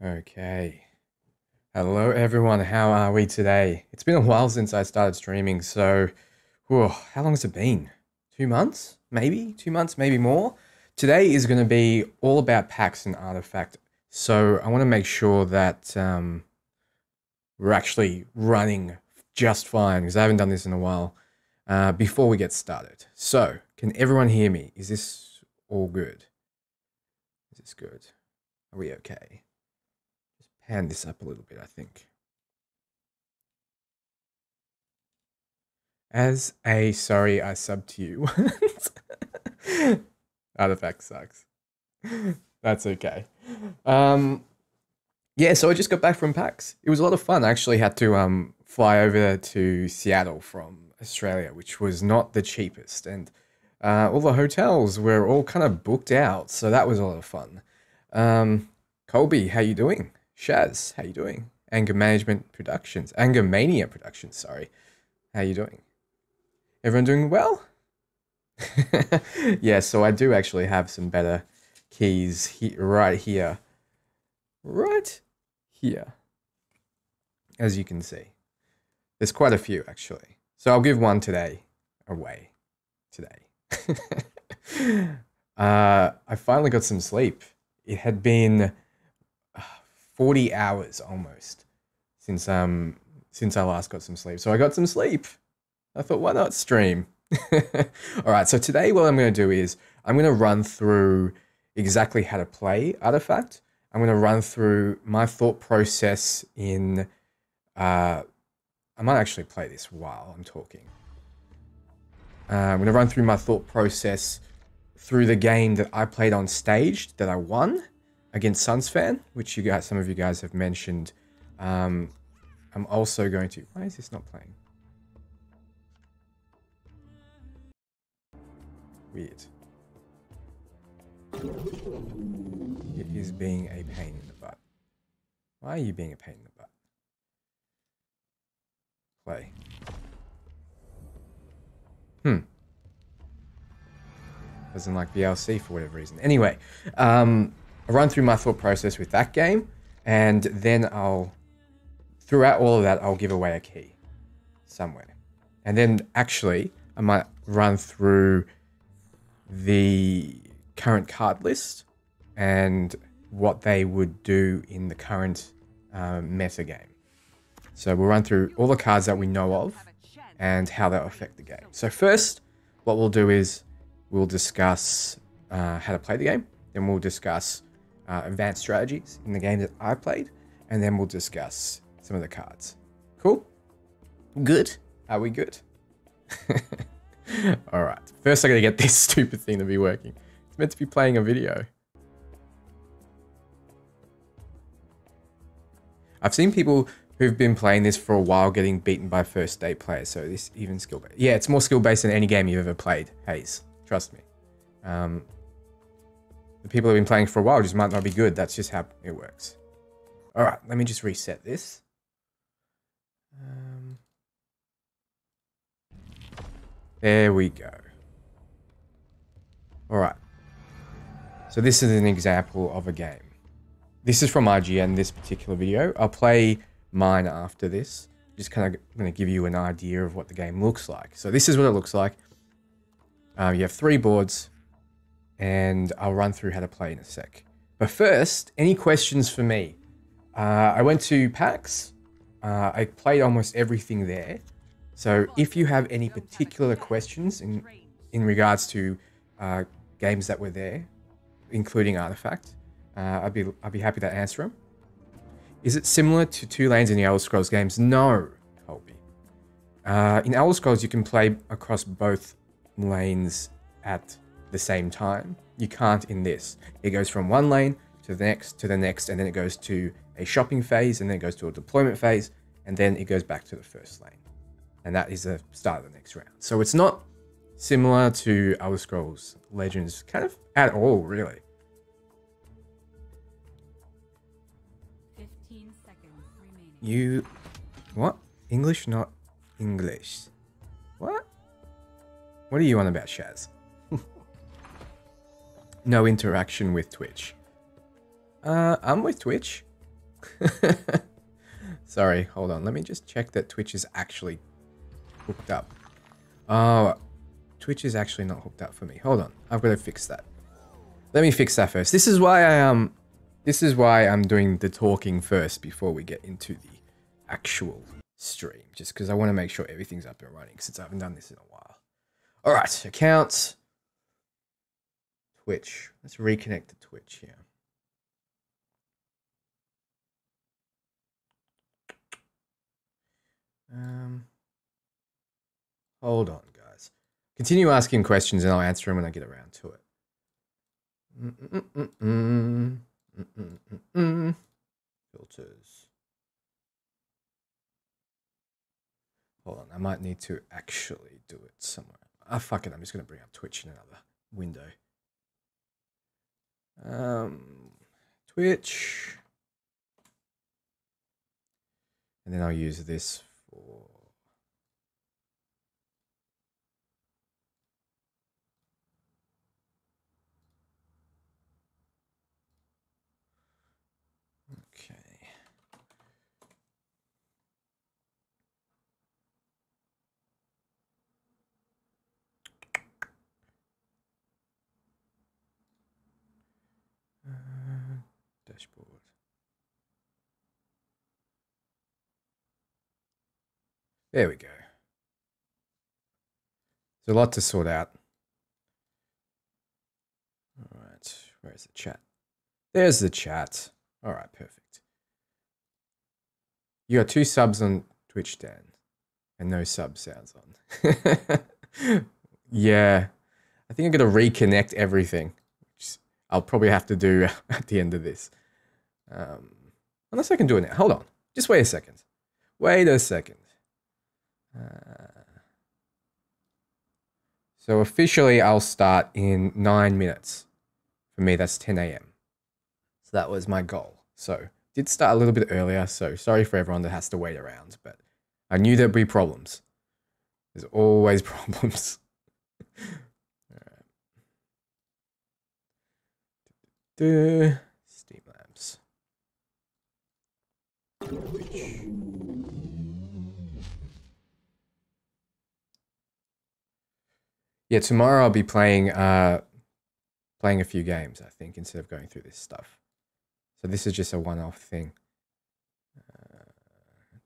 Okay. Hello everyone, how are we today? It's been a while since I started streaming, so whew, how long has it been? 2 months? Maybe? 2 months, maybe more? Today is going to be all about packs and artifact, so I want to make sure that we're actually running just fine, because I haven't done this in a while, before we get started. So, can everyone hear me? Is this all good? Is this good? Are we okay? Hand this up a little bit, I think. Sorry, I subbed to you. Artifact sucks. That's okay. Yeah, so I just got back from PAX. It was a lot of fun. I actually had to fly over to Seattle from Australia, which was not the cheapest, and all the hotels were all kind of booked out, so that was a lot of fun. Colby, how you doing? Shaz, how you doing? Anger Mania Productions, sorry. How you doing? Everyone doing well? Yeah, so I do actually have some better keys right here. Right here. As you can see. There's quite a few, actually. So I'll give one away today. I finally got some sleep. It had been 40 hours almost since I last got some sleep. So I got some sleep. I thought, why not stream? All right, so today what I'm going to do is I'm going to run through exactly how to play Artifact. I'm going to run through my thought process in... I might actually play this while I'm talking. I'm going to run through my thought process through the game that I played on stage that I won against Sunsfan, which some of you guys have mentioned. I'm also going to... Why is this not playing? Weird. It is being a pain in the butt. Why are you being a pain in the butt? Play. Doesn't like VLC for whatever reason. Anyway, I'll run through my thought process with that game, and then throughout all of that, I'll give away a key somewhere. And then actually, I might run through the current card list and what they would do in the current meta game. So we'll run through all the cards that we know of and how they'll affect the game. So first, what we'll do is we'll discuss how to play the game. Then we'll discuss advanced strategies in the game that I played. And then we'll discuss some of the cards. Cool? Good? Are we good? Alright. First I gotta get this stupid thing to be working. It's meant to be playing a video. I've seen people who've been playing this for a while getting beaten by first day players. So this even skill based. Yeah, it's more skill based than any game you've ever played, Hayes. Trust me. The people who've been playing for a while just might not be good. That's just how it works. Alright, let me just reset this. There we go. Alright. So this is an example of a game. This is from IGN, this particular video. I'll play mine after this. Just kind of going to give you an idea of what the game looks like. So this is what it looks like. You have 3 boards, and I'll run through how to play in a sec. But first, any questions for me? I went to PAX. I played almost everything there. So if you have any particular questions in regards to games that were there, including Artifact, I'd be happy to answer them. Is it similar to 2 lanes in the Elder Scrolls games? No, Colby. In Elder Scrolls, you can play across both lanes at the same time. You can't in this. It goes from one lane to the next, and then it goes to a shopping phase, and then it goes to a deployment phase, and then it goes back to the first lane. And that is the start of the next round. So it's not similar to Elder Scrolls Legends, kind of at all, really. 15 seconds remaining. You... What? English, not English. What? What are you on about, Shaz? No interaction with Twitch. I'm with Twitch. Sorry, hold on. Let me just check that Twitch is actually hooked up. Oh, Twitch is actually not hooked up for me. Hold on. I've got to fix that. Let me fix that first. This is why I'm doing the talking first before we get into the actual stream. Just because I want to make sure everything's up and running since I haven't done this in a while. Alright, accounts. Twitch. Let's reconnect to Twitch here. Hold on, guys. Continue asking questions and I'll answer them when I get around to it. Filters. Hold on, I might need to actually do it somewhere. Ah, fuck it, I'm just going to bring up Twitch in another window. Twitch. And then I'll use this for... Okay. Dashboard. There we go. There's a lot to sort out. All right, where's the chat? There's the chat. All right, perfect. You got 2 subs on Twitch, Dan, and no sub sounds on. Yeah, I think I'm gonna reconnect everything, which I'll probably have to do at the end of this. Unless I can do it now. Hold on, just wait a second. Wait a second. So officially, I'll start in 9 minutes. For me, that's 10 a.m. So that was my goal. So did start a little bit earlier. So sorry for everyone that has to wait around, but I knew there'd be problems. There's always problems. All right. Streamlabs. Yeah, tomorrow I'll be playing a few games, I think, instead of going through this stuff. So this is just a one-off thing.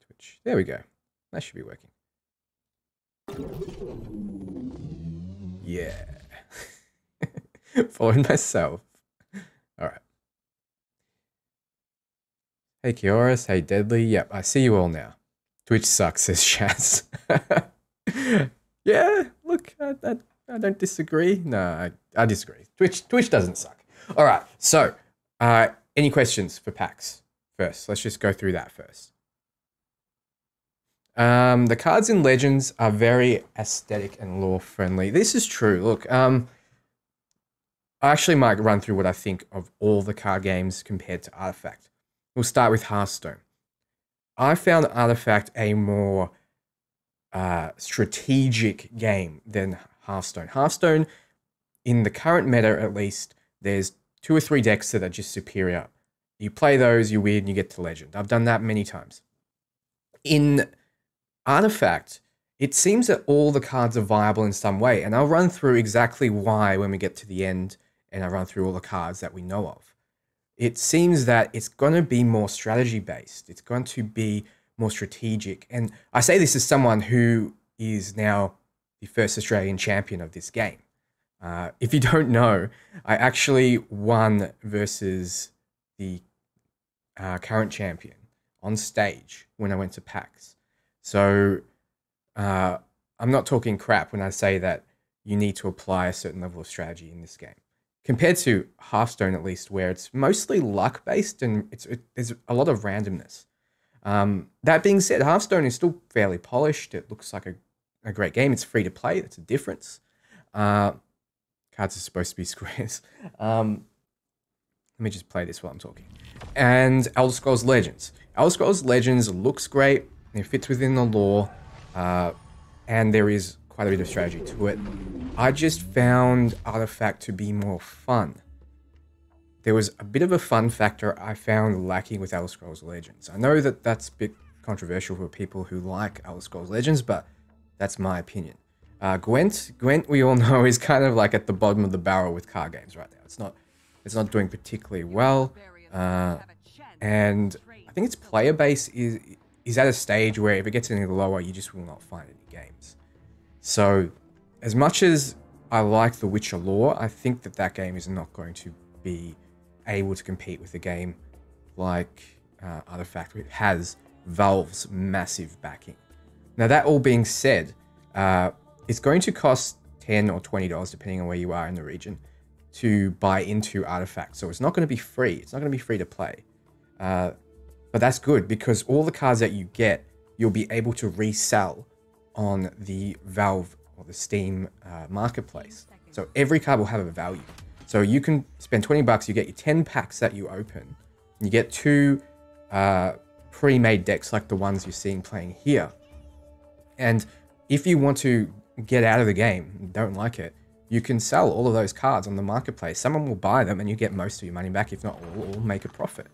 Twitch. There we go. That should be working. Yeah. Following myself. All right. Hey, Kioris. Hey, Deadly. Yep, I see you all now. Twitch sucks, says Shaz. Yeah, look, I don't disagree. No, I disagree. Twitch doesn't suck. All right, so any questions for PAX first? Let's just go through that first. The cards in Legends are very aesthetic and lore friendly. This is true. Look, I actually might run through what I think of all the card games compared to Artifact. We'll start with Hearthstone. I found Artifact a more strategic game than Hearthstone. Hearthstone, in the current meta at least, there's 2 or 3 decks that are just superior. You play those, you win, you get to Legend. I've done that many times. In Artifact, it seems that all the cards are viable in some way, and I'll run through exactly why when we get to the end, and I'll run through all the cards that we know of. It seems that it's going to be more strategy-based. It's going to be more strategic. And I say this as someone who is now the first Australian champion of this game. If you don't know, I actually won versus the current champion on stage when I went to PAX. So I'm not talking crap when I say that you need to apply a certain level of strategy in this game. Compared to Hearthstone, at least, where it's mostly luck-based and there's a lot of randomness. That being said, Hearthstone is still fairly polished. It looks like a great game. It's free to play. That's a difference. Cards are supposed to be squares. Let me just play this while I'm talking. And Elder Scrolls Legends. Elder Scrolls Legends looks great. It fits within the lore. And there is quite a bit of strategy to it. I just found Artifact to be more fun. there was a bit of a fun factor I found lacking with Elder Scrolls Legends. I know that that's a bit controversial for people who like Elder Scrolls Legends, but that's my opinion. Gwent, we all know, is kind of like at the bottom of the barrel with card games right now. It's not doing particularly well, and I think its player base is at a stage where if it gets any lower, you just will not find any games. So, as much as I like the Witcher lore, I think that game is not going to be able to compete with a game like Artifact, which has Valve's massive backing. Now, that all being said, it's going to cost $10 or $20, depending on where you are in the region, to buy into Artifact. So it's not going to be free. It's not going to be free to play. But that's good, because all the cards that you get, you'll be able to resell on the Valve or the Steam marketplace. So every card will have a value. So you can spend $20, you get your 10 packs that you open, and you get 2 pre-made decks like the ones you're seeing playing here. And if you want to get out of the game and don't like it, you can sell all of those cards on the marketplace. Someone will buy them and you get most of your money back, if not all, or make a profit.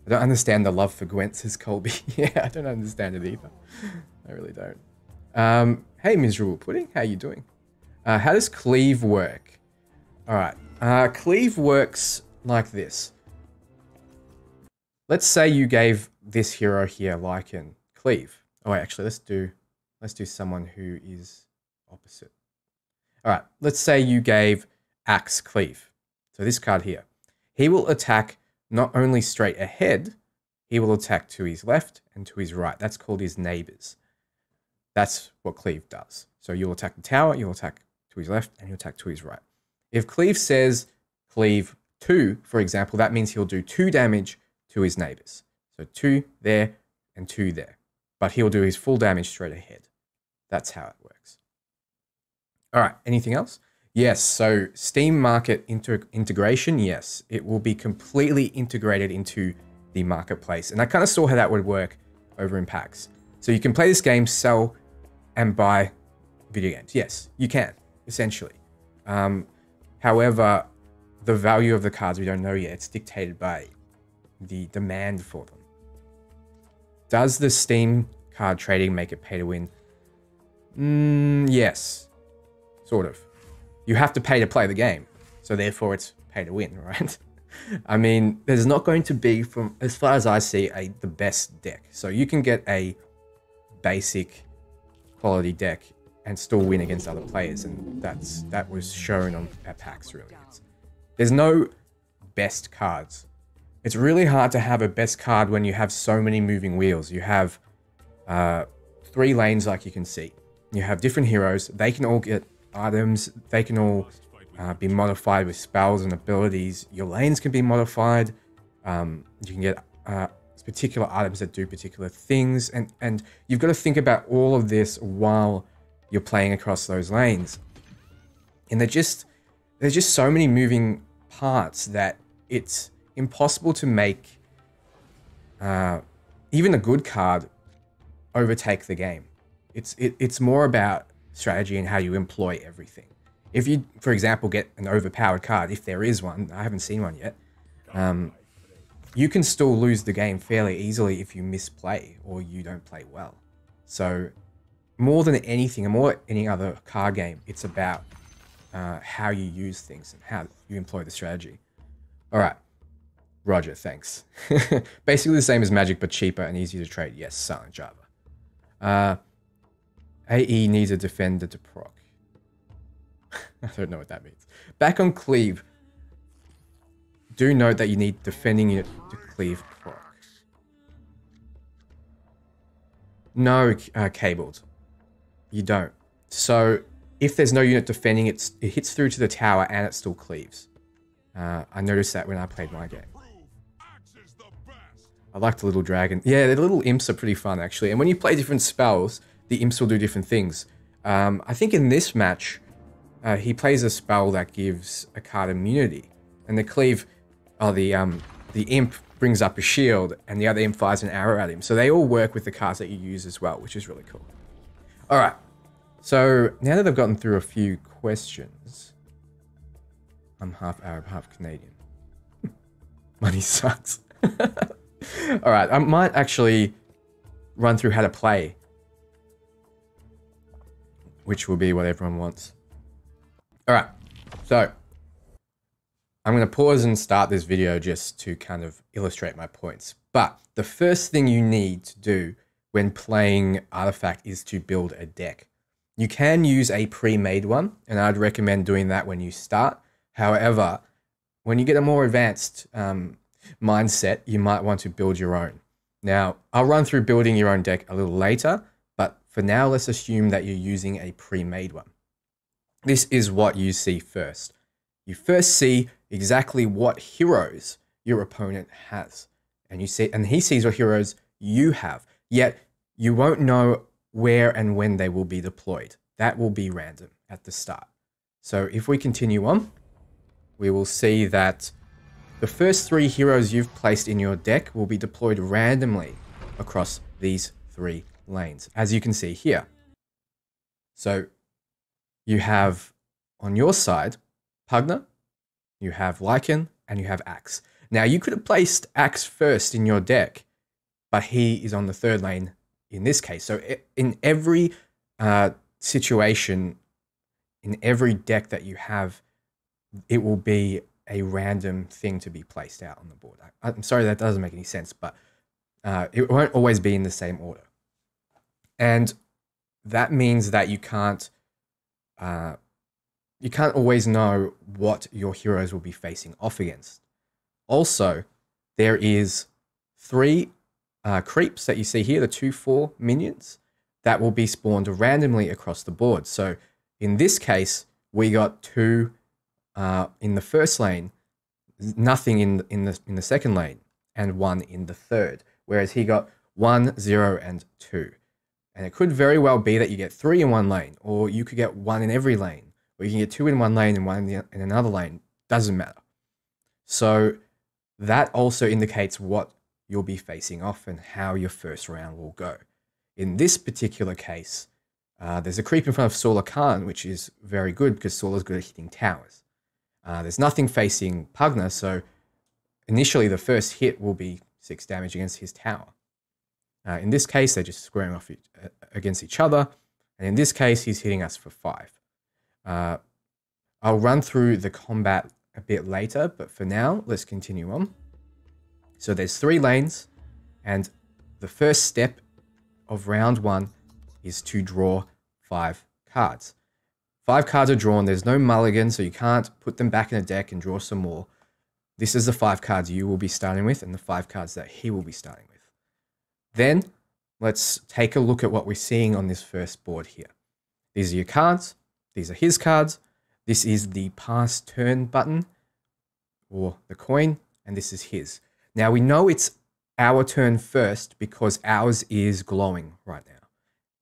I don't understand the love for Gwent, says Colby. Yeah, I don't understand it either. I really don't. Hey, Miserable Pudding, how you doing? How does Cleave work? All right, Cleave works like this. Let's say you gave this hero here Lycan Cleave. Oh wait, actually, let's do someone who is opposite. All right, let's say you gave Axe Cleave. So this card here, he will attack not only straight ahead, he will attack to his left and to his right. That's called his neighbors. That's what Cleave does. So you'll attack the tower, you'll attack to his left, and you'll attack to his right. If Cleave says Cleave 2, for example, that means he'll do 2 damage to his neighbors. So 2 there and 2 there. But he'll do his full damage straight ahead. That's how it works. All right, anything else? Yes, so Steam Market integration, yes. It will be completely integrated into the marketplace. And I kind of saw how that would work over in PAX. So you can play this game, sell, and buy video games. Yes, you can, essentially. However, the value of the cards, we don't know yet. It's dictated by the demand for them. Does the Steam card trading make it pay to win? Yes, sort of. You have to pay to play the game, so therefore it's pay to win, right? I mean, there's not going to be, from as far as I see, the best deck. So you can get a basic quality deck and still win against other players, and that was shown at PAX, really. There's no best cards. It's really hard to have a best card when you have so many moving wheels. You have 3 lanes, like you can see. You have different heroes. They can all get items. They can all be modified with spells and abilities. Your lanes can be modified. You can get particular items that do particular things. And you've got to think about all of this while you're playing across those lanes. And there's just so many moving parts that it's impossible to make even a good card overtake the game. It's more about strategy and how you employ everything. If you, for example, get an overpowered card, if there is one, I haven't seen one yet, you can still lose the game fairly easily if you misplay or you don't play well. So more than anything, and more any other card game, it's about how you use things and how you employ the strategy. All right. Roger, thanks. Basically the same as Magic, but cheaper and easier to trade. Yes, Silent Java. AE needs a defender to proc. I don't know what that means. Back on Cleave. Do note that you need defending unit to Cleave proc. No, Cabled. You don't. So, if there's no unit defending, it hits through to the tower and it still cleaves. I noticed that when I played my game. I like the little dragon. Yeah, the little imps are pretty fun, actually. And when you play different spells, the imps will do different things. I think in this match, he plays a spell that gives a card immunity. And the cleave, the imp brings up a shield, and the other imp fires an arrow at him. So they all work with the cards that you use as well, which is really cool. All right. So now that I've gotten through a few questions, I'm half Arab, half Canadian. Money sucks. All right, I might actually run through how to play, which will be what everyone wants. All right, so I'm going to pause and start this video just to kind of illustrate my points. But the first thing you need to do when playing Artifact is to build a deck. You can use a pre-made one, and I'd recommend doing that when you start. However, when you get a more advanced mindset, you might want to build your own. Now, I'll run through building your own deck a little later, but for now, let's assume that you're using a pre-made one. This is what you see first. You first see exactly what heroes your opponent has, and he sees what heroes you have. Yet you won't know where and when they will be deployed. That will be random at the start. So if we continue on, we will see that the first 3 heroes you've placed in your deck will be deployed randomly across these 3 lanes, as you can see here. So you have on your side Pugna, you have Lycan, and you have Axe. Now you could have placed Axe first in your deck, but he is on the 3rd lane in this case. So in every situation, in every deck that you have, it will be a random thing to be placed out on the board. I'm sorry that doesn't make any sense, but it won't always be in the same order. And that means that you can't always know what your heroes will be facing off against. Also, there is 3 creeps that you see here, the 2/4 minions, that will be spawned randomly across the board. So in this case, we got 2 in the first lane, nothing in the second lane, and 1 in the third. Whereas he got 1, 0, and 2. And it could very well be that you get 3 in one lane, or you could get 1 in every lane, or you can get 2 in one lane and 1 in another lane. Doesn't matter. So that also indicates what you'll be facing off and how your first round will go. In this particular case, there's a creep in front of Sula Khan, which is very good because Sula's good at hitting towers. There's nothing facing Pugna, so initially the first hit will be 6 damage against his tower. In this case, they're just squaring off against each other, and in this case, he's hitting us for 5. I'll run through the combat a bit later, but for now, let's continue on. So there's 3 lanes, and the first step of round 1 is to draw 5 cards. 5 cards are drawn. There's no mulligan, so you can't put them back in a deck and draw some more. This is the 5 cards you will be starting with and the 5 cards that he will be starting with. Then let's take a look at what we're seeing on this first board here. These are your cards. These are his cards. This is the pass turn button or the coin, and this is his. Now we know it's our turn first because ours is glowing right now.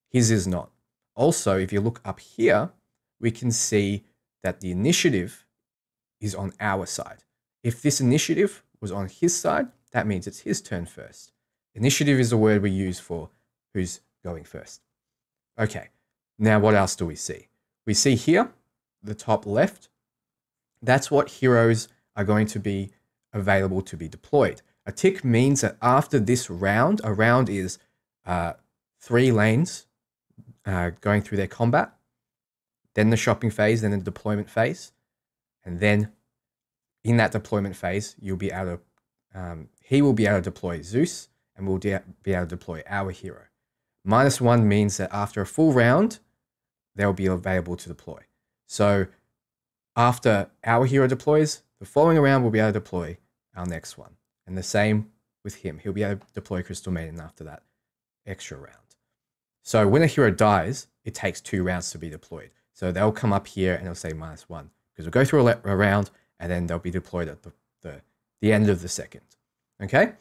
His is not. Also, if you look up here, we can see that the initiative is on our side. If this initiative was on his side, that means it's his turn first. Initiative is the word we use for who's going first. Okay, now what else do we see? We see here, the top left, that's what heroes are going to be available to be deployed. A tick means that after this round, a round is 3 lanes going through their combat, then the shopping phase, then the deployment phase, and then in that deployment phase, you'll be able to, he will be able to deploy Zeus, and we'll be able to deploy our hero. -1 means that after a full round, they'll be available to deploy. So after our hero deploys, the following round we'll be able to deploy our next one. And the same with him. He'll be able to deploy Crystal Maiden after that extra round. So when a hero dies, it takes 2 rounds to be deployed. So they'll come up here and it'll say -1 because we'll go through a round and then they'll be deployed at the end of the second. Okay?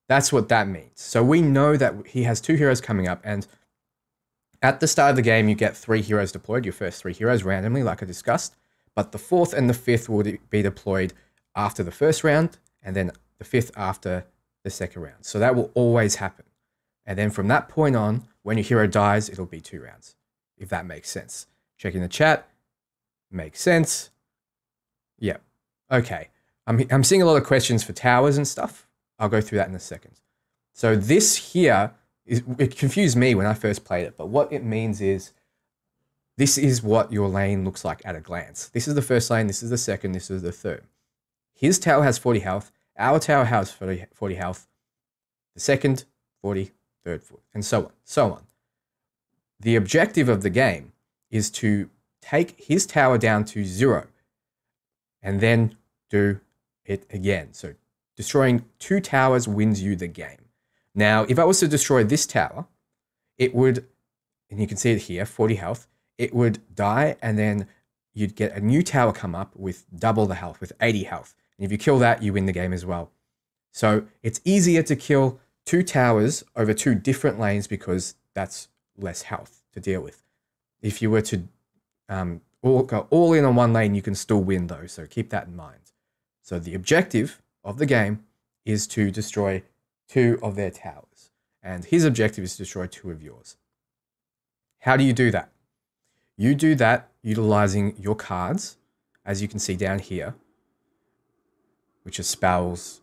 That's what that means. So we know that he has 2 heroes coming up, and at the start of the game, you get 3 heroes deployed, your first 3 heroes randomly, like I discussed, but the 4th and the 5th will be deployed after the first round, and then the 5th after the second round. So that will always happen. And then from that point on, when your hero dies, it'll be 2 rounds, if that makes sense. Check in the chat. Makes sense. Yeah. Okay. I'm seeing a lot of questions for towers and stuff. I'll go through that in a second. So this here, it confused me when I first played it, but what it means is this is what your lane looks like at a glance. This is the first lane, this is the second, this is the third. His tower has 40 health, our tower has 40 health, the second, 40, third, 40, and so on, so on. The objective of the game is to take his tower down to 0 and then do it again. So destroying 2 towers wins you the game. Now, if I was to destroy this tower, it would, and you can see it here, 40 health, it would die and then you'd get a new tower come up with double the health, with 80 health. And if you kill that, you win the game as well. So it's easier to kill 2 towers over 2 different lanes because that's less health to deal with. If you were to go all in on one lane, you can still win though, so keep that in mind. So the objective of the game is to destroy 2 of their towers, and his objective is to destroy 2 of yours. How do you do that? You do that utilizing your cards, as you can see down here, which are spells,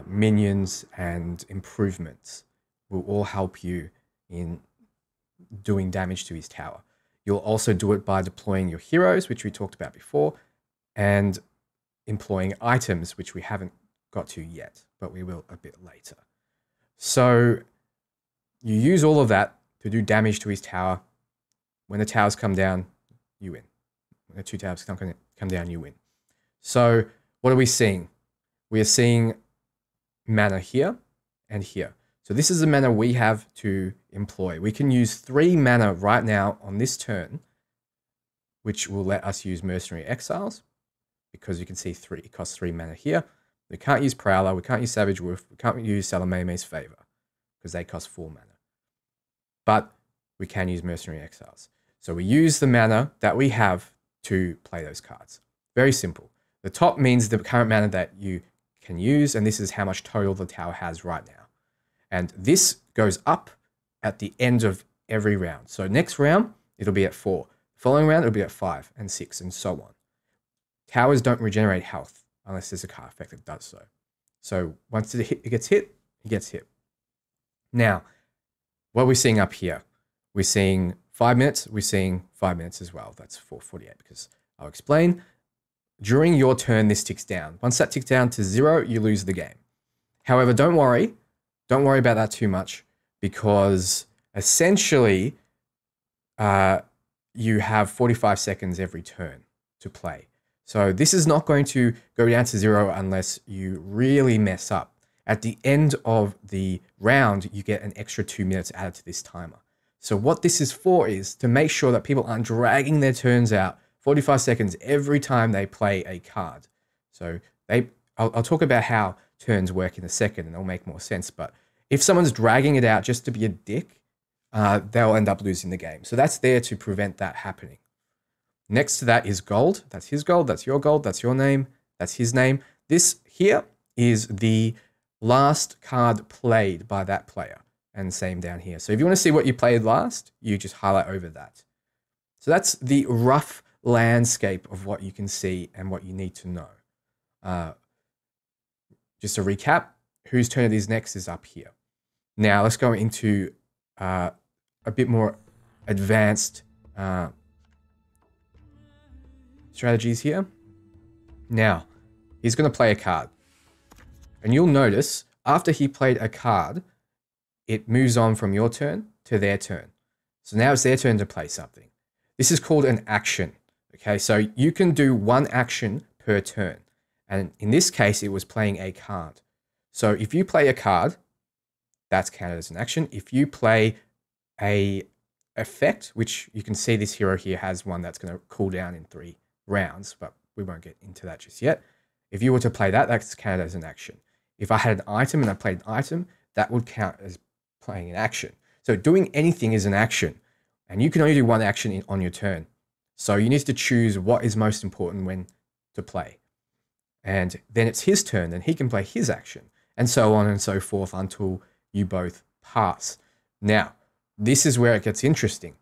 minions, and improvements will all help you in doing damage to his tower. You'll also do it by deploying your heroes, which we talked about before, and employing items, which we haven't got to yet, but we will a bit later. So you use all of that to do damage to his tower. When the towers come down, you win. When the 2 towers come down, you win. So what are we seeing? We are seeing mana here and here. So this is the mana we have to employ. We can use 3 mana right now on this turn, which will let us use Mercenary Exiles, because you can see it costs 3 mana here. We can't use Prowler, we can't use Savage Wolf, we can't use Salameme's Favor, because they cost 4 mana. But we can use Mercenary Exiles. So we use the mana that we have to play those cards. Very simple. The top means the current mana that you can use, and this is how much total the tower has right now. And this goes up at the end of every round. So next round, it'll be at 4. Following round, it'll be at 5 and 6 and so on. Towers don't regenerate health unless there's a card effect that does so. So once it gets hit, it gets hit. Now, what are we seeing up here? We're seeing 5 minutes. We're seeing 5 minutes as well. That's 4:48 because I'll explain. During your turn, this ticks down. Once that ticks down to 0, you lose the game. However, don't worry. Don't worry about that too much because essentially you have 45 seconds every turn to play. So this is not going to go down to 0 unless you really mess up. At the end of the round, you get an extra 2 minutes added to this timer. So what this is for is to make sure that people aren't dragging their turns out 45 seconds every time they play a card. So I'll talk about how turns work in a second and it'll make more sense. But if someone's dragging it out just to be a dick, they'll end up losing the game. So that's there to prevent that happening. Next to that is gold. That's his gold. That's your gold. That's your name. That's his name. This here is the last card played by that player. And same down here. So if you want to see what you played last, you just highlight over that. So that's the rough landscape of what you can see and what you need to know. Just to recap, whose turn it is next is up here. Now let's go into a bit more advanced strategies here. Now, he's going to play a card. And you'll notice after he played a card, it moves on from your turn to their turn. So now it's their turn to play something. This is called an action. Okay, so you can do 1 action per turn. And in this case, it was playing a card. So if you play a card, that's counted as an action. If you play a effect, which you can see this hero here has one that's going to cool down in 3 rounds, but we won't get into that just yet. If you were to play that, that's counted as an action. If I had an item and I played an item, that would count as playing an action. So doing anything is an action, and you can only do 1 action on your turn. So you need to choose what is most important when to play. And then it's his turn, and he can play his action, and so on and so forth until you both pass. Now, this is where it gets interesting.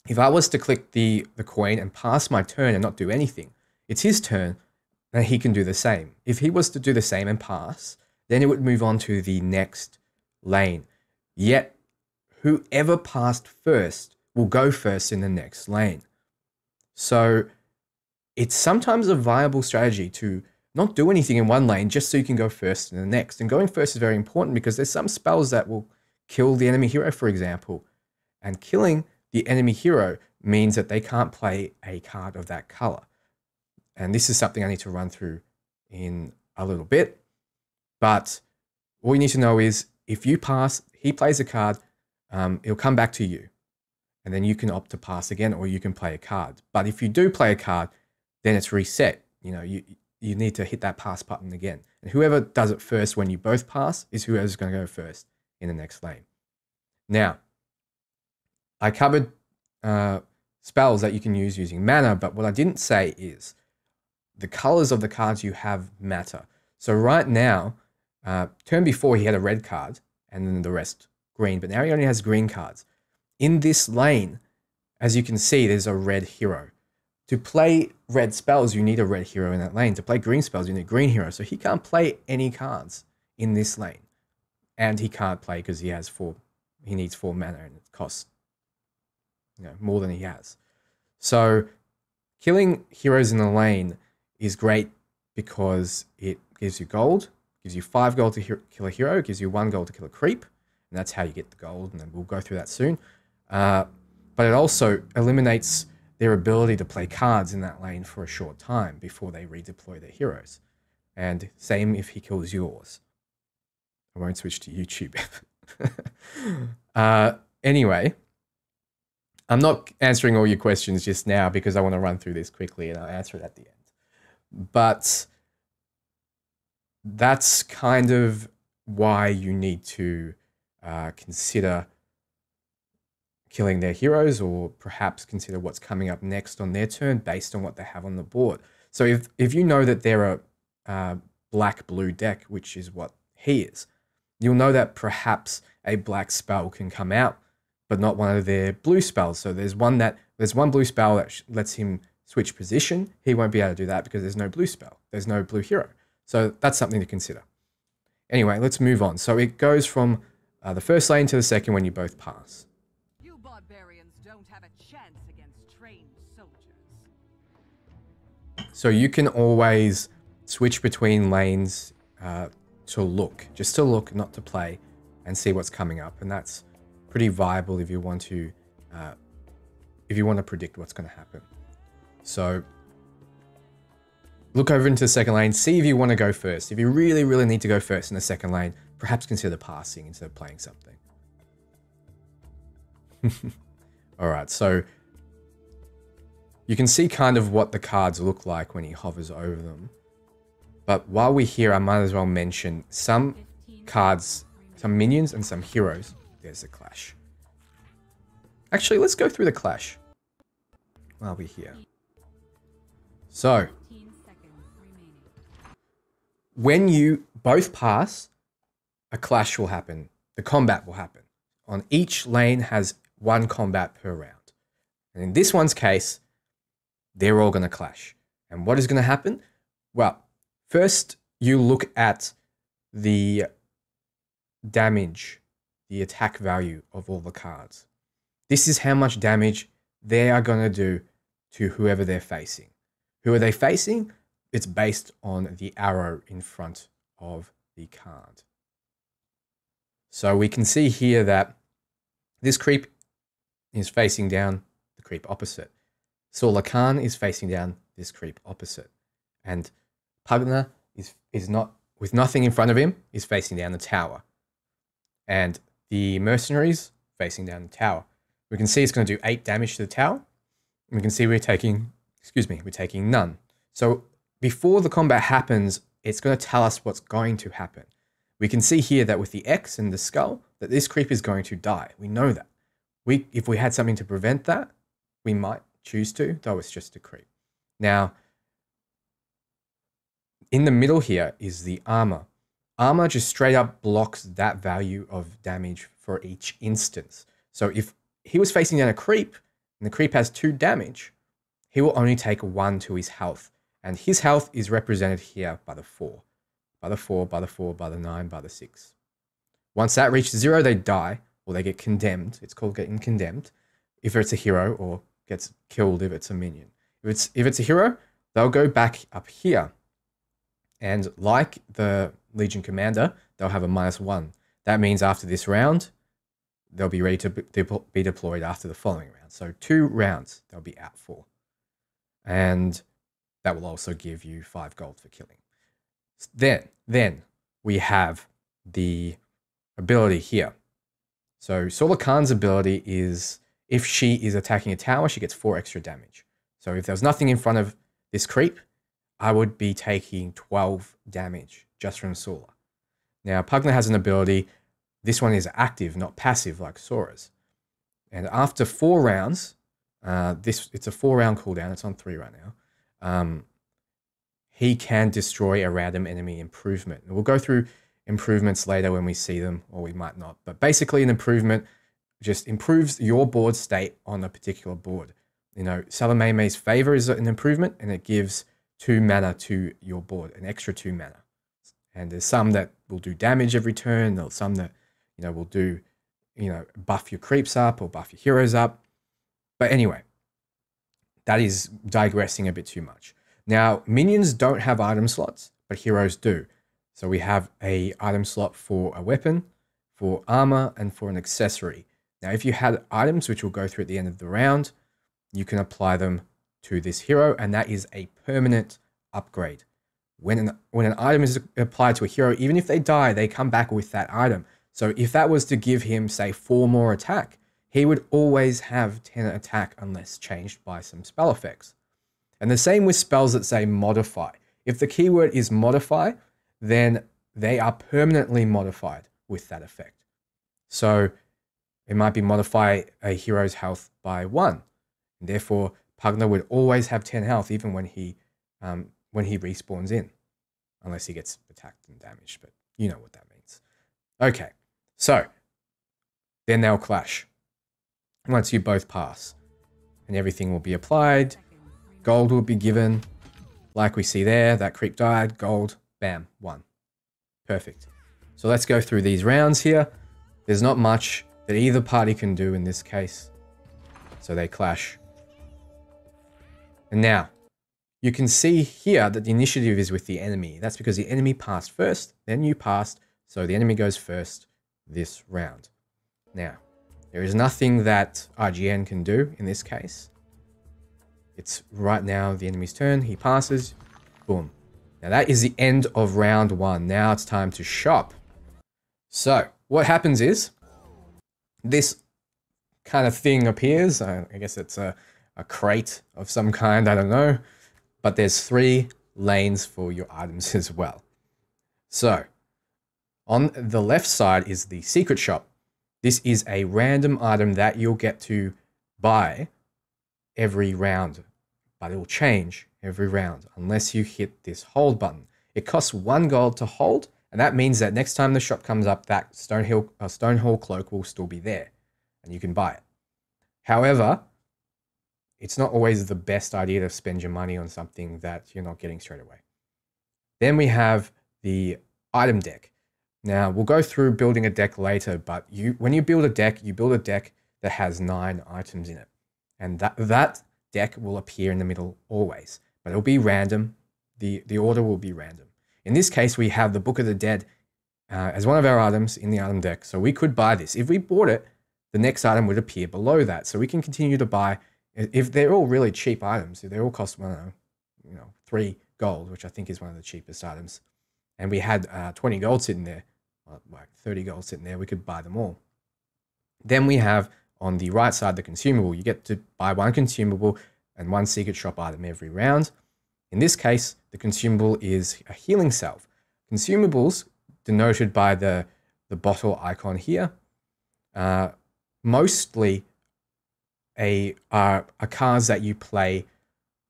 If I was to click the coin and pass my turn and not do anything, it's his turn, then he can do the same. If he was to do the same and pass, then it would move on to the next lane. Yet, whoever passed first will go first in the next lane. So it's sometimes a viable strategy to not do anything in one lane just so you can go first in the next. And going first is very important because there's some spells that will kill the enemy hero, for example. And killing the enemy hero means that they can't play a card of that color. And this is something I need to run through in a little bit. But all you need to know is if you pass, he plays a card, it'll come back to you. And then you can opt to pass again, or you can play a card. But if you do play a card, then it's reset. You know, you need to hit that pass button again. And whoever does it first when you both pass is whoever's going to go first in the next lane. Now, I covered spells that you can use using mana, but what I didn't say is the colors of the cards you have matter. So right now, turn before he had a red card and then the rest green, but now he only has green cards. In this lane, as you can see, there's a red hero. To play red spells, you need a red hero in that lane. To play green spells, you need a green hero. So he can't play any cards in this lane. And he can't play because he needs 4 mana and it costs more than he has. So killing heroes in the lane is great because it gives you gold, gives you 5 gold to kill a hero, gives you 1 gold to kill a creep, and that's how you get the gold, and then we'll go through that soon. But it also eliminates their ability to play cards in that lane for a short time before they redeploy their heroes. And same if he kills yours. I won't switch to YouTube. Anyway, I'm not answering all your questions just now because I want to run through this quickly and I'll answer it at the end. But that's kind of why you need to consider killing their heroes, or perhaps consider what's coming up next on their turn based on what they have on the board. So if you know that they're a black-blue deck, which is what he is, you'll know that perhaps a black spell can come out, but not one of their blue spells. So there's one blue spell that lets him switch position. He won't be able to do that because there's no blue spell. There's no blue hero. So that's something to consider. Anyway, let's move on. So it goes from the first lane to the second when you both pass. You barbarians don't have a chance against trained soldiers. So you can always switch between lanes to look, just to look, not to play, and see what's coming up. And that's pretty viable if you want to predict what's going to happen. So look over into the second lane, see if you want to go first. If you really, really need to go first in the second lane, perhaps consider passing instead of playing something. All right, so you can see kind of what the cards look like when he hovers over them. But while we're here, I might as well mention some cards, some minions and some heroes. There's a clash. Actually, let's go through the clash while we're here. So, when you both pass, a clash will happen. The combat will happen. On each lane has 1 combat per round. And in this one's case, they're all going to clash. And what is going to happen? Well, first you look at the damage, the attack value of all the cards. This is how much damage they are going to do to whoever they're facing. Who are they facing? It's based on the arrow in front of the card. So we can see here that this creep is facing down the creep opposite. Saula Khan is facing down this creep opposite. And Pugna is not, with nothing in front of him, is facing down the tower. And the mercenaries facing down the tower. We can see it's going to do 8 damage to the tower. And we can see we're taking none. So before the combat happens, it's going to tell us what's going to happen. We can see here that with the X and the skull, that this creep is going to die. We know that. If we had something to prevent that, we might choose to, though it's just a creep. Now, in the middle here is the armor. Armor just straight up blocks that value of damage for each instance. So if he was facing down a creep, and the creep has 2 damage, he will only take 1 to his health. And his health is represented here by the 4. By the 4, by the 4, by the 9, by the 6. Once that reaches 0, they die, or they get condemned. It's called getting condemned, if it's a hero, or gets killed if it's a minion. If it's a hero, they'll go back up here. And like the Legion Commander, they'll have a -1. That means after this round, they'll be ready to be deployed after the following round. So 2 rounds they'll be out for. And that will also give you 5 gold for killing. Then we have the ability here. So Solar Khan's ability is, if she is attacking a tower, she gets 4 extra damage. So if there was nothing in front of this creep, I would be taking 12 damage just from Solar. Now, Pugna has an ability. This one is active, not passive like Sora's. And after 4 rounds, it's a 4-round cooldown. It's on 3 right now. He can destroy a random enemy improvement. And we'll go through improvements later when we see them, or we might not. But basically, an improvement just improves your board state on a particular board. You know, Salameme's Favor is an improvement, and it gives 2 mana to your board, an extra 2 mana. And there's some that will do damage every turn. There's some that, you know, will do, you know, buff your creeps up or buff your heroes up. But anyway, that is digressing a bit too much. Now, minions don't have item slots, but heroes do. So we have a item slot for a weapon, for armor, and for an accessory. Now, if you had items, which we'll go through at the end of the round, you can apply them to this hero, and that is a permanent upgrade. When an item is applied to a hero, even if they die, they come back with that item. So if that was to give him, say, 4 more attack, he would always have 10 attack unless changed by some spell effects. And the same with spells that say modify. If the keyword is modify, then they are permanently modified with that effect. So it might be modify a hero's health by 1. And therefore, Pugna would always have 10 health even when he respawns in. Unless he gets attacked and damaged, but you know what that means. Okay, so then they'll clash. Once you both pass, and everything will be applied, gold will be given, like we see there, that creep died, gold, bam, 1. Perfect. So let's go through these rounds here. There's not much that either party can do in this case. So they clash. And now, you can see here that the initiative is with the enemy. That's because the enemy passed first, then you passed, so the enemy goes first this round. Now, there is nothing that IGN can do in this case. It's right now the enemy's turn, he passes, boom. Now that is the end of round 1. Now it's time to shop. So, what happens is, this kind of thing appears. I guess it's a crate of some kind, I don't know. But there's 3 lanes for your items as well. So, on the left side is the secret shop. This is a random item that you'll get to buy every round, but it will change every round unless you hit this hold button. It costs 1 gold to hold, and that means that next time the shop comes up, that Stone Hall cloak will still be there, and you can buy it. However, it's not always the best idea to spend your money on something that you're not getting straight away. Then we have the item deck. Now, we'll go through building a deck later, but when you build a deck that has 9 items in it. And that deck will appear in the middle always, but it'll be random. The order will be random. In this case, we have the Book of the Dead as one of our items in the item deck. So we could buy this. If we bought it, the next item would appear below that. So we can continue to buy. If they're all really cheap items, if they all cost, I don't know, 3 gold, which I think is one of the cheapest items, and we had 20 gold sitting there, like 30 gold sitting there, we could buy them all. Then we have on the right side the consumable. You get to buy 1 consumable and 1 secret shop item every round. In this case, the consumable is a healing salve. Consumables, denoted by the bottle icon here, mostly are cards that you play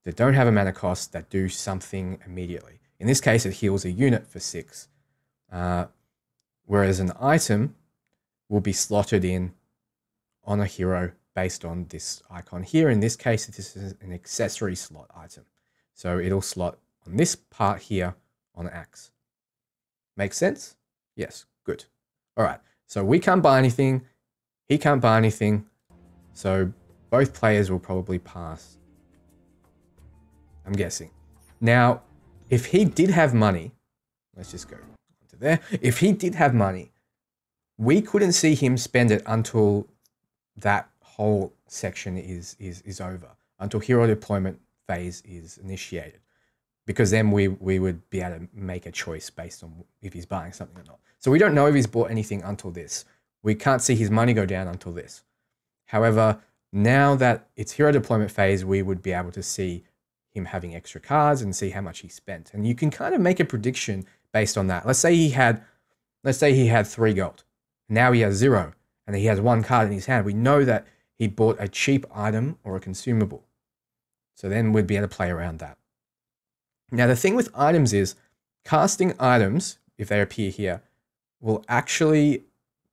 that don't have a mana cost that do something immediately. In this case, it heals a unit for 6. Whereas an item will be slotted in on a hero based on this icon here. In this case, this is an accessory slot item. So it'll slot on this part here on axe. Make sense? Yes, good. All right, so we can't buy anything. He can't buy anything. So both players will probably pass, I'm guessing. Now, if he did have money, let's just go to there. If he did have money, we couldn't see him spend it until that whole section is over, until hero deployment phase is initiated, because then we would be able to make a choice based on if he's buying something or not. So we don't know if he's bought anything until this. We can't see his money go down until this. However, now that it's hero deployment phase, we would be able to see him having extra cards and see how much he spent. And you can kind of make a prediction based on that. Let's say he had 3 gold. Now he has 0 and he has 1 card in his hand. We know that he bought a cheap item or a consumable. So then we'd be able to play around that. Now the thing with items is casting items, if they appear here, will actually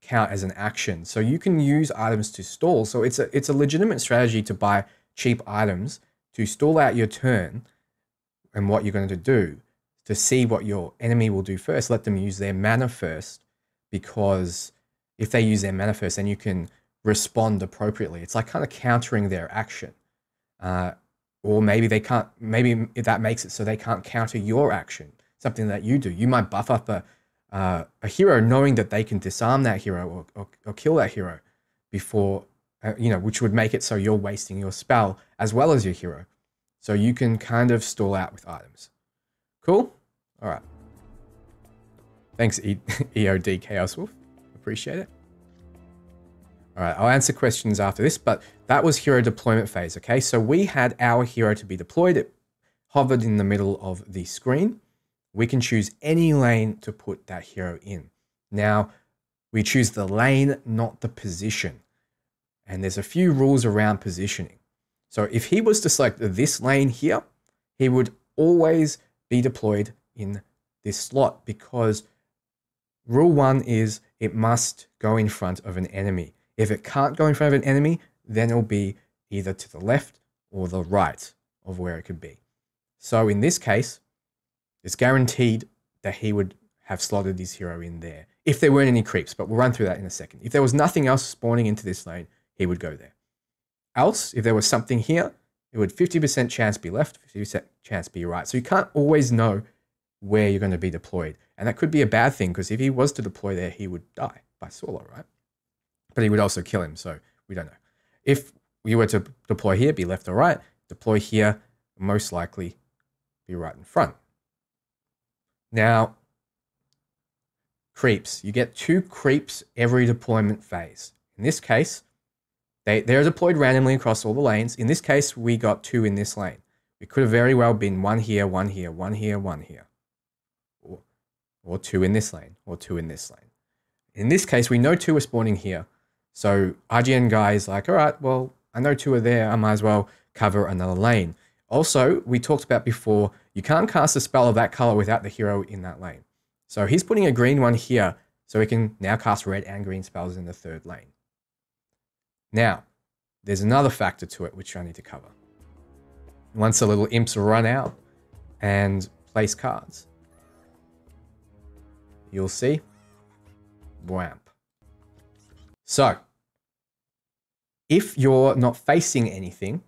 count as an action. So you can use items to stall. So it's a legitimate strategy to buy cheap items to stall out your turn and what you're going to do, to see what your enemy will do first. Let them use their mana first, because if they use their mana first, then you can respond appropriately. It's like kind of countering their action. Or maybe they can't, maybe that makes it so they can't counter your action, something that you do. You might buff up a hero knowing that they can disarm that hero or kill that hero before, which would make it so you're wasting your spell as well as your hero. So you can kind of stall out with items. Cool? All right. Thanks, EOD Chaos Wolf. Appreciate it. All right, I'll answer questions after this, but that was hero deployment phase, okay? So we had our hero to be deployed. It hovered in the middle of the screen. We can choose any lane to put that hero in. Now, we choose the lane, not the position. And there's a few rules around positioning. So if he was to select this lane here, he would always be deployed in this slot, because rule 1 is it must go in front of an enemy. If it can't go in front of an enemy, then it'll be either to the left or the right of where it could be. So in this case, it's guaranteed that he would have slotted his hero in there if there weren't any creeps, but we'll run through that in a second. If there was nothing else spawning into this lane, he would go there. Else, if there was something here, it would 50% chance be left, 50% chance be right. So you can't always know where you're going to be deployed. And that could be a bad thing, because if he was to deploy there, he would die by solo, right? But he would also kill him, so we don't know. If we were to deploy here, be left or right, deploy here, most likely be right in front. Now, creeps. You get 2 creeps every deployment phase. In this case, they're deployed randomly across all the lanes. In this case, we got 2 in this lane. It could have very well been 1 here, 1 here, 1 here, 1 here. Or 2 in this lane, or 2 in this lane. In this case, we know 2 are spawning here. So RGN guy is like, all right, well, I know 2 are there. I might as well cover another lane. Also, we talked about before, you can't cast a spell of that color without the hero in that lane. So he's putting a green one here, so he can now cast red and green spells in the 3rd lane. Now, there's another factor to it, which I need to cover. Once the little imps run out and place cards, you'll see, wham. So, if you're not facing anything,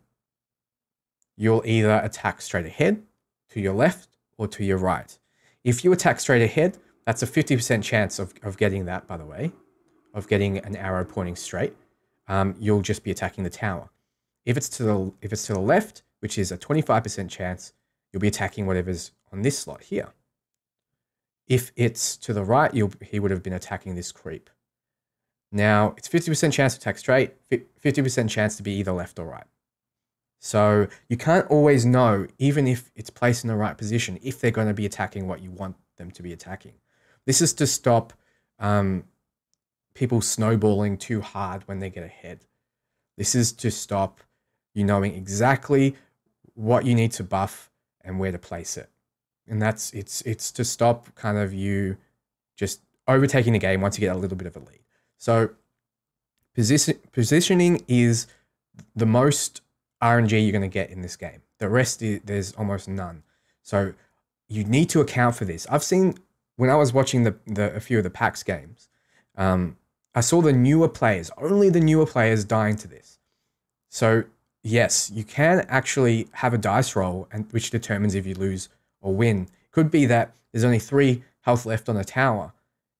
you'll either attack straight ahead, to your left, or to your right. If you attack straight ahead, that's a 50% chance of getting that, by the way, of getting an arrow pointing straight. You'll just be attacking the tower. If it's to the left, which is a 25% chance, you'll be attacking whatever's on this slot here. If it's to the right, he would have been attacking this creep. Now, it's 50% chance to attack straight, 50% chance to be either left or right. So you can't always know, even if it's placed in the right position, if they're going to be attacking what you want them to be attacking. This is to stop people snowballing too hard when they get ahead. This is to stop you knowing exactly what you need to buff and where to place it. And it's to stop kind of you just overtaking the game once you get a little bit of a lead. So positioning is the most RNG you're going to get in this game. The rest, there's almost none. So you need to account for this. I've seen, when I was watching a few of the PAX games, I saw the newer players, only the newer players dying to this. So yes, you can actually have a dice roll, and which determines if you lose or win. Could be that there's only 3 health left on the tower,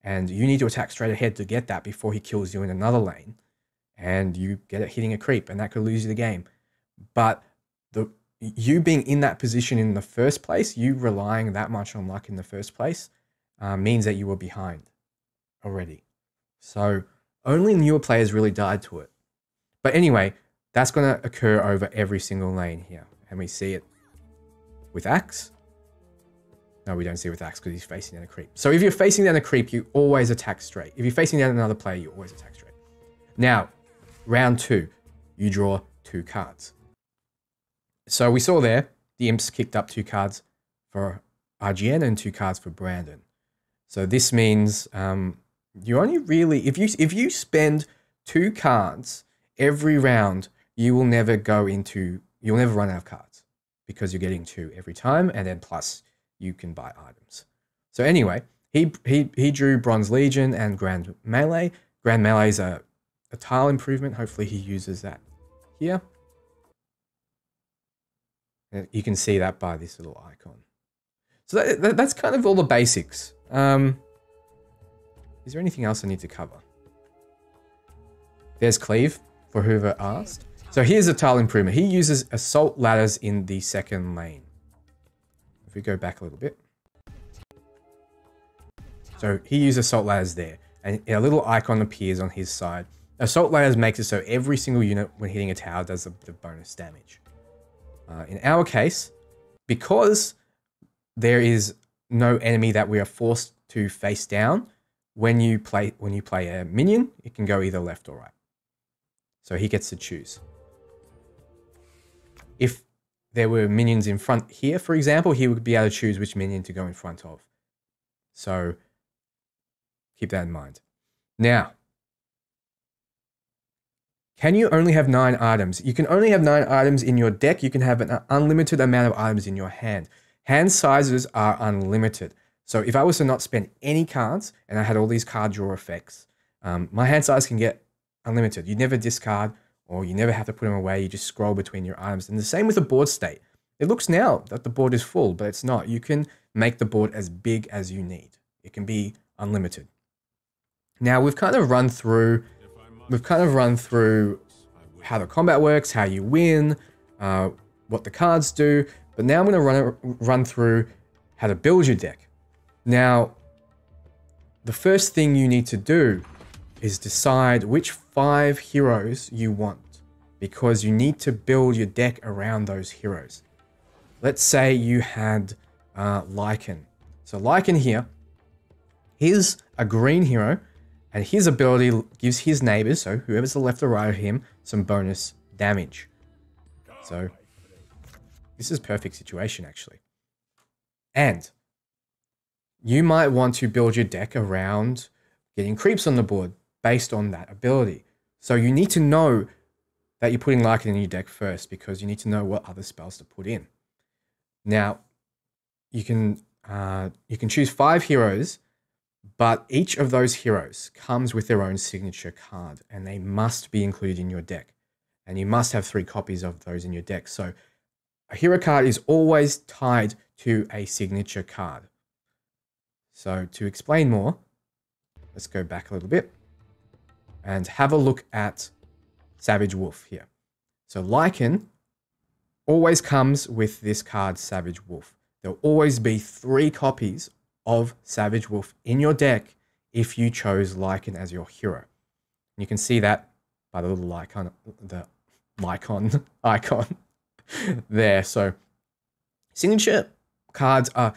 and you need to attack straight ahead to get that before he kills you in another lane, and you get it hitting a creep, and that could lose you the game. But you being in that position in the first place, you relying that much on luck in the first place, means that you were behind already. So only newer players really died to it. But anyway, that's going to occur over every single lane here. And we see it with Axe. No, we don't see it with Axe because he's facing down a creep. So if you're facing down a creep, you always attack straight. If you're facing down another player, you always attack straight. Now, round 2, you draw 2 cards. So we saw there, the imps kicked up 2 cards for RGN and 2 cards for Brandon. So this means you only really, if you spend 2 cards every round, you'll never run out of cards because you're getting 2 every time, and then plus you can buy items. So anyway, he drew Bronze Legion and Grand Melee. Grand Melee is a tile improvement. Hopefully he uses that here. You can see that by this little icon. So that's kind of all the basics. Is there anything else I need to cover? There's Cleave, for whoever asked. So here's a tile improvement. He uses assault ladders in the second lane. If we go back a little bit. So he uses assault ladders there, and a little icon appears on his side. Assault ladders makes it so every single unit when hitting a tower does the bonus damage. In our case, because there is no enemy that we are forced to face down, when you play a minion, it can go either left or right. So he gets to choose. If there were minions in front here, for example, he would be able to choose which minion to go in front of. So keep that in mind. Now, can you only have 9 items? You can only have 9 items in your deck. You can have an unlimited amount of items in your hand. Hand sizes are unlimited. So if I was to not spend any cards and I had all these card draw effects, my hand size can get unlimited. You never discard, or you never have to put them away. You just scroll between your items. And the same with the board state. It looks now that the board is full, but it's not. You can make the board as big as you need. It can be unlimited. Now we've kind of run through how the combat works, how you win, what the cards do. But now I'm going to run through how to build your deck. Now, the first thing you need to do is decide which 5 heroes you want, because you need to build your deck around those heroes. Let's say you had Lycan. So Lycan here, he's a green hero, and his ability gives his neighbors, so whoever's to the left or right of him, some bonus damage. So this is a perfect situation, actually. And you might want to build your deck around getting creeps on the board based on that ability. So you need to know that you're putting Lycan in your deck first, because you need to know what other spells to put in. Now, you can choose 5 heroes, but each of those heroes comes with their own signature card, and they must be included in your deck. And you must have 3 copies of those in your deck. So a hero card is always tied to a signature card. So to explain more, let's go back a little bit and have a look at Savage Wolf here. So Lycan always comes with this card, Savage Wolf. There'll always be 3 copies of Savage Wolf in your deck if you chose Lycan as your hero. And you can see that by the little icon, icon there. So signature cards are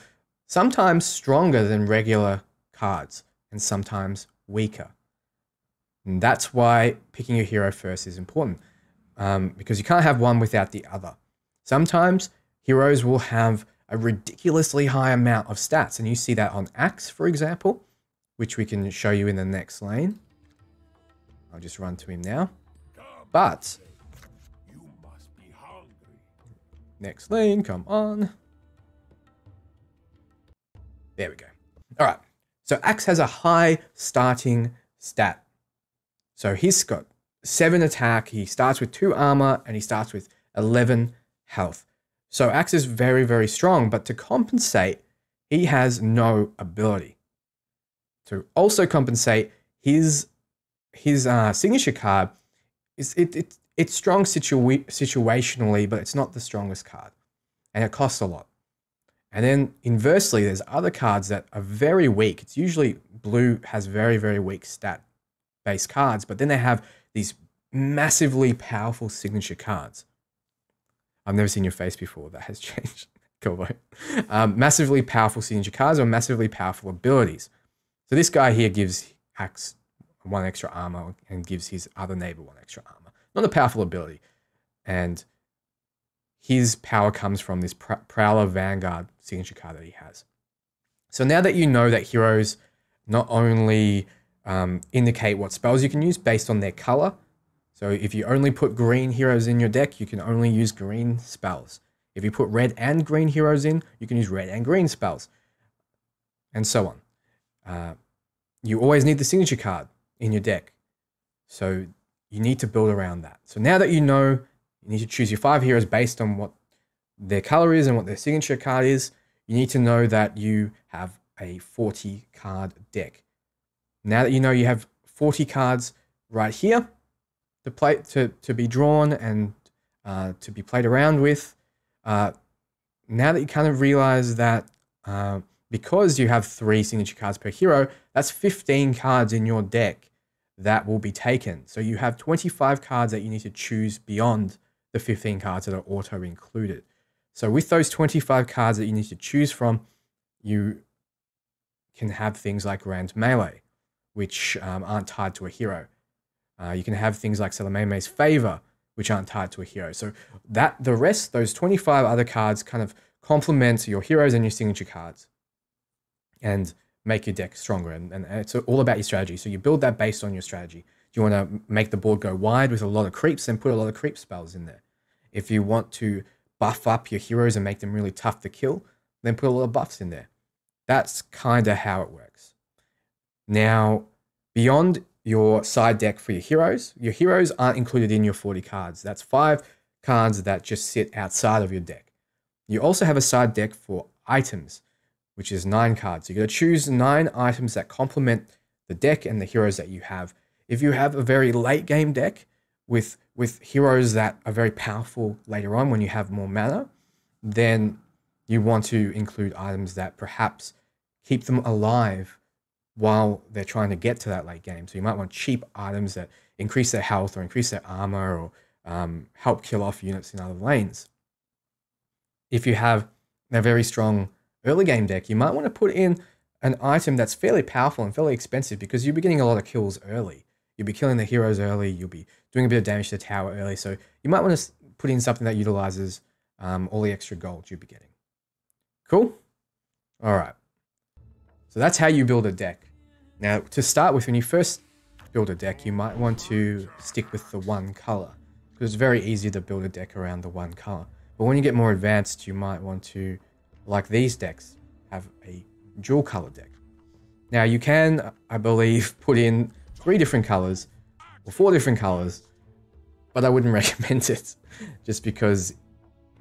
sometimes stronger than regular cards and sometimes weaker. And that's why picking your hero first is important, because you can't have one without the other. Sometimes heroes will have a ridiculously high amount of stats, and you see that on Axe, for example, which we can show you in the next lane. I'll just run to him now. But Next lane, come on. There we go. All right. So Axe has a high starting stat. So he's got 7 attack, he starts with 2 armor, and he starts with 11 health. So Axe is very, very strong, but to compensate, he has no ability. To also compensate, his signature card is it's strong situationally, but it's not the strongest card, and it costs a lot. And then inversely, there's other cards that are very weak. It's usually blue has very, very weak stat-based cards, but then they have these massively powerful signature cards. I've never seen your face before. That has changed. Cool. Massively powerful signature cards or massively powerful abilities. So this guy here gives Axe 1 extra armor and gives his other neighbor 1 extra armor. Not a powerful ability. And his power comes from this Prowler Vanguard signature card that he has. So now that you know that heroes not only indicate what spells you can use based on their color. So if you only put green heroes in your deck, you can only use green spells. If you put red and green heroes in, you can use red and green spells. And so on. You always need the signature card in your deck. So you need to build around that. So now that you know, you need to choose your 5 heroes based on what their color is and what their signature card is. You need to know that you have a 40 card deck. Now that you know you have 40 cards right here to play to be drawn and to be played around with, now that you kind of realize that because you have 3 signature cards per hero, that's 15 cards in your deck that will be taken. So you have 25 cards that you need to choose beyond the 15 cards that are auto included. So with those 25 cards that you need to choose from, you can have things like Rand's Melee, which aren't tied to a hero. You can have things like Salameme's Favor, which aren't tied to a hero. So that the rest, those 25 other cards kind of complement your heroes and your signature cards and make your deck stronger. And it's all about your strategy. So you build that based on your strategy. Do you want to make the board go wide with a lot of creeps, then put a lot of creep spells in there. If you want to buff up your heroes and make them really tough to kill, then put a lot of buffs in there. That's kind of how it works. Now, beyond your side deck for your heroes aren't included in your 40 cards. That's 5 cards that just sit outside of your deck. You also have a side deck for items, which is 9 cards. So you're going to choose 9 items that complement the deck and the heroes that you have. If you have a very late game deck with heroes that are very powerful later on when you have more mana, then you want to include items that perhaps keep them alive while they're trying to get to that late game. So you might want cheap items that increase their health or increase their armor or help kill off units in other lanes. If you have a very strong early game deck, you might want to put in an item that's fairly powerful and fairly expensive because you'll be getting a lot of kills early. You'll be killing the heroes early. You'll be doing a bit of damage to the tower early. So you might want to put in something that utilizes all the extra gold you'll be getting. Cool? All right. So that's how you build a deck. Now, to start with, when you first build a deck, you might want to stick with the one color because it's very easy to build a deck around the one color. But when you get more advanced, you might want to, like these decks, have a dual color deck. Now, you can, I believe, put in 3 different colors or 4 different colors, but I wouldn't recommend it just because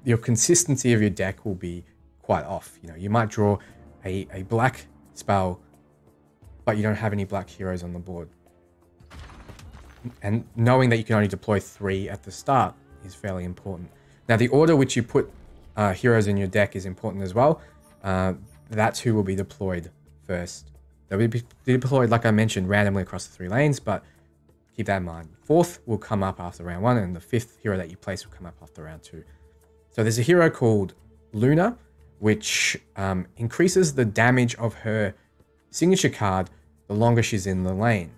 your consistency of your deck will be quite off. You know, you might draw a black spell, but you don't have any black heroes on the board. And knowing that you can only deploy 3 at the start is fairly important. Now, the order which you put heroes in your deck is important as well. That's who will be deployed first. They'll be deployed, like I mentioned, randomly across the 3 lanes, but keep that in mind. 4th will come up after round 1, and the 5th hero that you place will come up after round 2. So there's a hero called Luna, which increases the damage of her signature card the longer she's in the lane.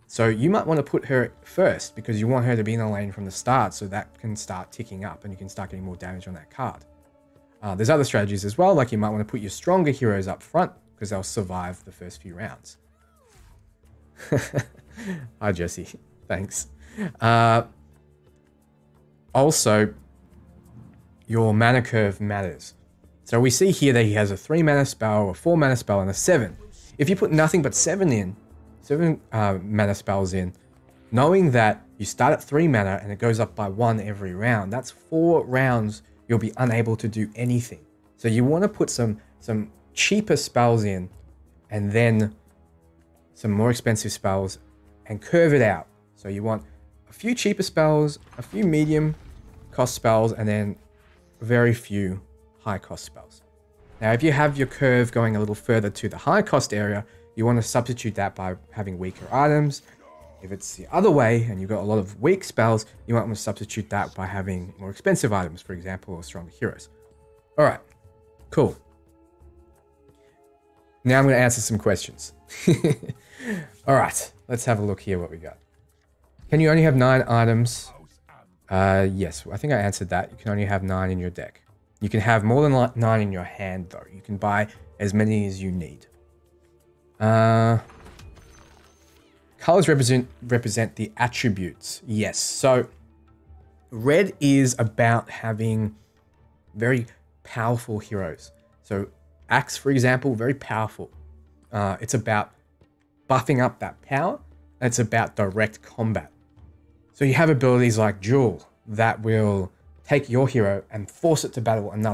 So you might want to put her first because you want her to be in the lane from the start, so that can start ticking up and you can start getting more damage on that card. There's other strategies as well, like you might want to put your stronger heroes up front because they'll survive the first few rounds. Hi, Jesse. Thanks. Also, your mana curve matters. So we see here that he has a 3 mana spell, a 4 mana spell, and a 7. If you put nothing but 7 mana spells in, knowing that you start at 3 mana and it goes up by 1 every round, that's 4 rounds you'll be unable to do anything. So you want to put some cheaper spells in and then some more expensive spells and curve it out. So you want a few cheaper spells, a few medium cost spells, and then very few high cost spells. Now, if you have your curve going a little further to the high cost area, you want to substitute that by having weaker items. If it's the other way and you've got a lot of weak spells, you might want to substitute that by having more expensive items, for example, or stronger heroes. All right, cool. Now I'm going to answer some questions. All right, let's have a look here what we got. Can you only have 9 items? Yes, I think I answered that. You can only have 9 in your deck. You can have more than 9 in your hand, though. You can buy as many as you need. Colors represent the attributes. Yes, so red is about having very powerful heroes. So Axe, for example, very powerful. It's about buffing up that power. It's about direct combat. So you have abilities like Duel that will take your hero and force it to battle another